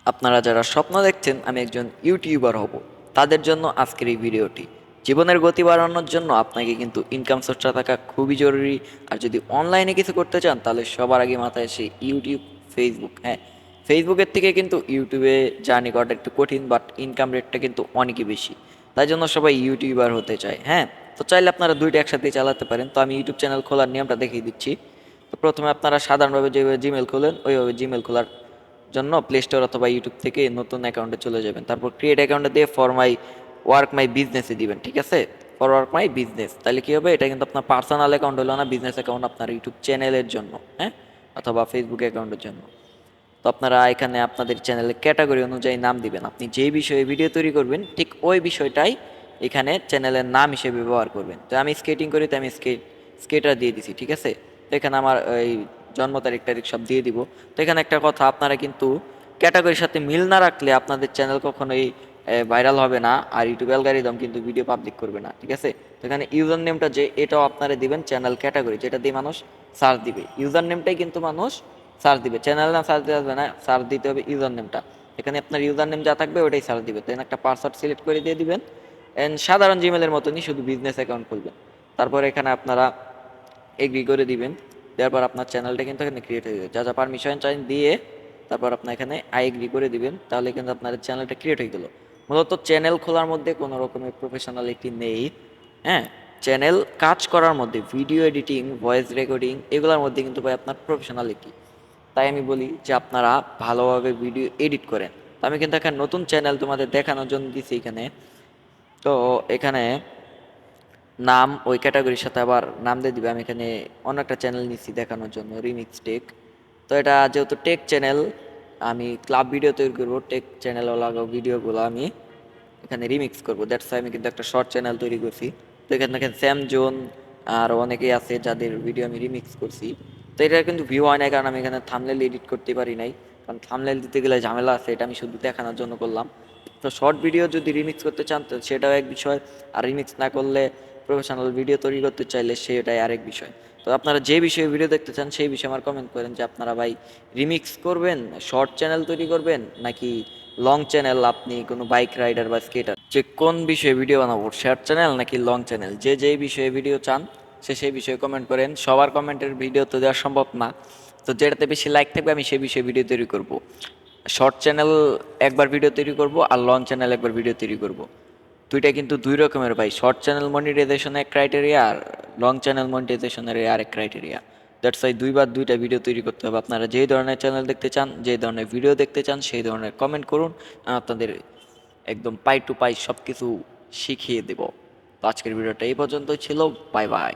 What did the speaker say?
আপনারা যারা স্বপ্ন দেখছেন আমি একজন ইউটিউবার হব, তাদের জন্য আজকের এই ভিডিওটি। জীবনের গতি বাড়ানোর জন্য আপনাকে কিন্তু ইনকাম সোর্সটা থাকা খুবই জরুরি। আর যদি অনলাইনে কিছু করতে চান তাহলে সবার আগে মাথায় আসে ইউটিউব, ফেসবুক। হ্যাঁ, ফেসবুকের থেকে কিন্তু ইউটিউবে জার্নি করাটা একটু কঠিন, বাট ইনকাম রেটটা কিন্তু অনেকই বেশি। তাই জন্য সবাই ইউটিউবার হতে চায়। হ্যাঁ, তো চাইলে আপনারা দুইটা একসাথে চালাতে পারেন। তো আমি ইউটিউব চ্যানেল খোলার নিয়মটা দেখিয়ে দিচ্ছি। তো প্রথমে আপনারা সাধারণভাবে যেভাবে জিমেল খোলেন ওইভাবে জিমেল খোলার জন্য প্লে স্টোর অথবা ইউটিউব থেকে নতুন অ্যাকাউন্টে চলে যাবেন। তারপর ক্রিয়েট অ্যাকাউন্টে দিয়ে ফর মাই ওয়ার্ক মাই বিজনেসে দিবেন, ঠিক আছে? ফর ওয়ার্ক মাই বিজনেস, তাহলে কী হবে, এটা কিন্তু আপনার পার্সোনাল অ্যাকাউন্ট হলো না, বিজনেস অ্যাকাউন্ট আপনার ইউটিউব চ্যানেলের জন্য। হ্যাঁ, অথবা ফেসবুক অ্যাকাউন্টের জন্য। তো আপনারা এখানে আপনাদের চ্যানেলের ক্যাটাগরি অনুযায়ী নাম দিবেন। আপনি যেই বিষয়ে ভিডিও তৈরি করবেন ঠিক ওই বিষয়টাই এখানে চ্যানেলের নাম হিসেবে ব্যবহার করবেন। তো আমি স্কেটিং করি, তো আমি স্কেটার দিয়ে দিছি, ঠিক আছে? তো এখানে আমার এই জন্ম তারিখ টারিখ সব দিয়ে দিব। তো এখানে একটা কথা, আপনারা কিন্তু ক্যাটাগরির সাথে মিল না রাখলে আপনাদের চ্যানেল কখনোই ভাইরাল হবে না, আর ইউটিউব অ্যালগরিদম কিন্তু ভিডিও পাবলিক করবে না, ঠিক আছে? তো এখানে ইউজার নেমটা যে এটাও আপনারা দিবেন চ্যানেল ক্যাটাগরি, যেটা দিয়ে মানুষ সার্চ দিবে। ইউজার নেমটাই কিন্তু মানুষ সার্চ দিবে, চ্যানেল নাম সার্চ দিতে হবে না, সার্চ দিতে হবে ইউজার নেমটা। এখানে আপনার ইউজার নেম যা থাকবে ওটাই সার্চ দিবে। দেন একটা পাসওয়ার্ড সিলেক্ট করে দিয়ে দিবেন। অ্যান্ড সাধারণ জিমেলের মতনই, শুধু বিজনেস অ্যাকাউন্ট খুলবেন। তারপর এখানে আপনারা এগ্রি করে দিবেন। দেওয়ার পর আপনার চ্যানেলটা কিন্তু এখানে ক্রিয়েট হয়ে যাবে। যা যা পারমিশন চাই দিয়ে তারপর আপনার এখানে আই এগ্রি করে দিবেন, তাহলে কিন্তু আপনার চ্যানেলটা ক্রিয়েট হয়ে গেল। মূলত চ্যানেল খোলার মধ্যে কোনো রকমের প্রফেশনালিটি নেই। হ্যাঁ, চ্যানেল কাজ করার মধ্যে ভিডিও এডিটিং, ভয়েস রেকর্ডিং এগুলোর মধ্যে কিন্তু ভাই আপনার প্রফেশনালিটি। তাই আমি বলি যে আপনারা ভালোভাবে ভিডিও এডিট করেন। তো আমি কিন্তু একটা নতুন চ্যানেল তোমাদের দেখানোর জন্য দিছি এখানে। তো এখানে নাম ওই ক্যাটাগরির সাথে আবার নাম দিয়ে দিবে। আমি এখানে অন্য একটা চ্যানেল নিচ্ছি দেখানোর জন্য, রিমিক্স টেক। তো এটা যেহেতু টেক চ্যানেল, আমি ক্লাব ভিডিও তৈরি করবো, টেক চ্যানেল লাগাও ভিডিওগুলো আমি এখানে রিমিক্স করবো। দ্যাটস আমি কিন্তু একটা শর্ট চ্যানেল তৈরি করছি। তো এখানে দেখেন স্যাম জোন আর অনেকেই আছে যাদের ভিডিও আমি রিমিক্স করছি। তো এটা কিন্তু ভিউ হয় নাই, কারণ আমি এখানে থাম্বনেল এডিট করতে পারি নাই, কারণ থাম্বনেল দিতে গেলে ঝামেলা আছে। এটা আমি শুধু দেখানোর জন্য করলাম। তো শর্ট ভিডিও যদি রিমিক্স করতে চান তো সেটাও এক বিষয়, আর রিমিক্স না করলে প্রফেশনাল ভিডিও তৈরি করতে চাইলে সেটাই আরেক বিষয়। তো আপনারা যে বিষয়ে ভিডিও দেখতে চান সেই বিষয়ে আমার কমেন্ট করেন যে আপনারা ভাই রিমিক্স করবেন, শর্ট চ্যানেল তৈরি করবেন, নাকি লং চ্যানেল, আপনি কোনো বাইক রাইডার বা স্কেটার, যে কোন বিষয়ে ভিডিও বানাবো, শর্ট চ্যানেল নাকি লং চ্যানেল, যে যেই বিষয়ে ভিডিও চান সে সেই বিষয়ে কমেন্ট করেন। সবার কমেন্টের ভিডিও তো দেওয়া সম্ভব না, তো যেটাতে বেশি লাইক থাকবে আমি সেই বিষয়ে ভিডিও তৈরি করব। শর্ট চ্যানেল একবার ভিডিও তৈরি করব আর লং চ্যানেল একবার ভিডিও তৈরি করব। দুইটা কিন্তু দুই রকমের ভাই, শর্ট চ্যানেল মনিটাইজেশন এক ক্রাইটেরিয়া আর লং চ্যানেল মনিটাইজেশনের আরেক ক্রাইটেরিয়া। দ্যাটস ওয়াই দুইবার দুইটা ভিডিও তৈরি করতে হবে। আপনারা যেই ধরনের চ্যানেল দেখতে চান, যেই ধরনের ভিডিও দেখতে চান সেই ধরনের কমেন্ট করুন, আমি আপনাদের একদম পাই টু পাই সব কিছু শিখিয়ে দেব। তো আজকের ভিডিওটা এই পর্যন্তই ছিল। Bye bye.